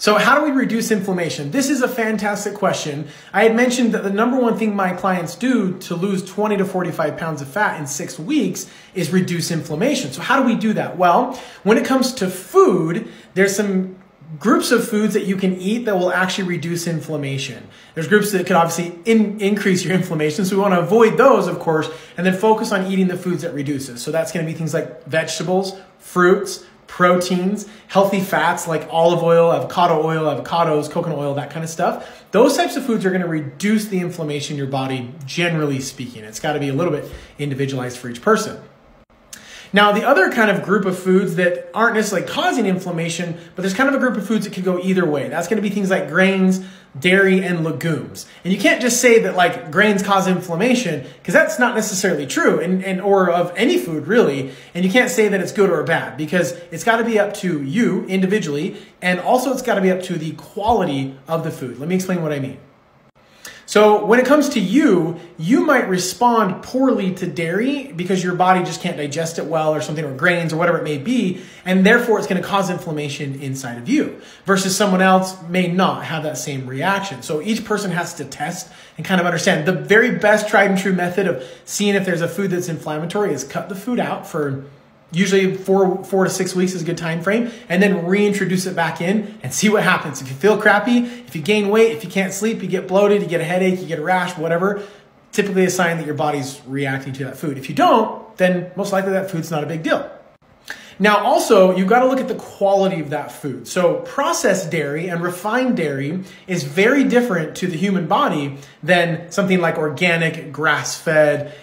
So how do we reduce inflammation? This is a fantastic question. I had mentioned that the number one thing my clients do to lose 20 to 45 pounds of fat in 6 weeks is reduce inflammation. So how do we do that? Well, when it comes to food, there's some groups of foods that you can eat that will actually reduce inflammation. There's groups that could obviously increase your inflammation. So we want to avoid those, of course, and then focus on eating the foods that reduce it. So that's going to be things like vegetables, fruits, proteins, healthy fats like olive oil, avocados, coconut oil, that kind of stuff. Those types of foods are going to reduce the inflammation in your body, generally speaking. It's got to be a little bit individualized for each person. Now, the other kind of group of foods that aren't necessarily causing inflammation, but there's kind of a group of foods that could go either way. That's going to be things like grains, dairy, and legumes. And you can't just say that like grains cause inflammation, because that's not necessarily true, or of any food really. And you can't say that it's good or bad, because it's got to be up to you individually, and also it's got to be up to the quality of the food. Let me explain what I mean. So when it comes to you might respond poorly to dairy because your body just can't digest it well or something, or grains or whatever it may be, and therefore it's going to cause inflammation inside of you, versus someone else may not have that same reaction. So each person has to test and kind of understand. The very best tried and true method of seeing if there's a food that's inflammatory is cut the food out for usually 4 to 6 weeks is a good time frame, and then reintroduce it back in and see what happens. If you feel crappy, if you gain weight, if you can't sleep, you get bloated, you get a headache, you get a rash, whatever, typically a sign that your body's reacting to that food. If you don't, then most likely that food's not a big deal. Now, also, you've got to look at the quality of that food. So processed dairy and refined dairy is very different to the human body than something like organic, grass-fed,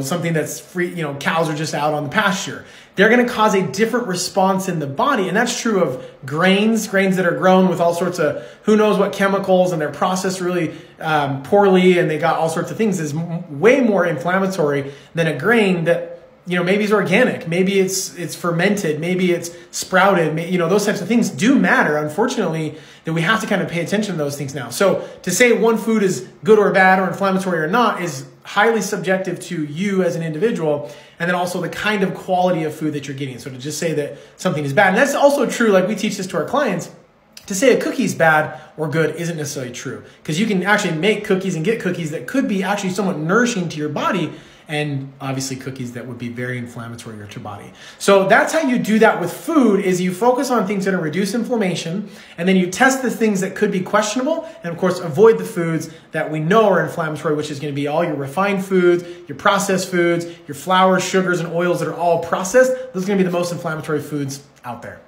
something that's free, cows are just out on the pasture. They're going to cause a different response in the body. And that's true of grains that are grown with all sorts of who knows what chemicals, and they're processed really poorly, and they got all sorts of things, is way more inflammatory than a grain that maybe it's organic, maybe it's fermented, maybe it's sprouted, those types of things do matter, unfortunately, that we have to kind of pay attention to those things now. So to say one food is good or bad or inflammatory or not is highly subjective to you as an individual, and then also the kind of quality of food that you're getting. So to just say that something is bad, and that's also true, like we teach this to our clients, to say a cookie is bad or good isn't necessarily true, because you can actually make cookies and get cookies that could be actually somewhat nourishing to your body, and obviously cookies that would be very inflammatory to your body. So that's how you do that with food, is you focus on things that are reduce inflammation, and then you test the things that could be questionable, and of course avoid the foods that we know are inflammatory, which is going to be all your refined foods, your processed foods, your flours, sugars, and oils that are all processed. Those are going to be the most inflammatory foods out there.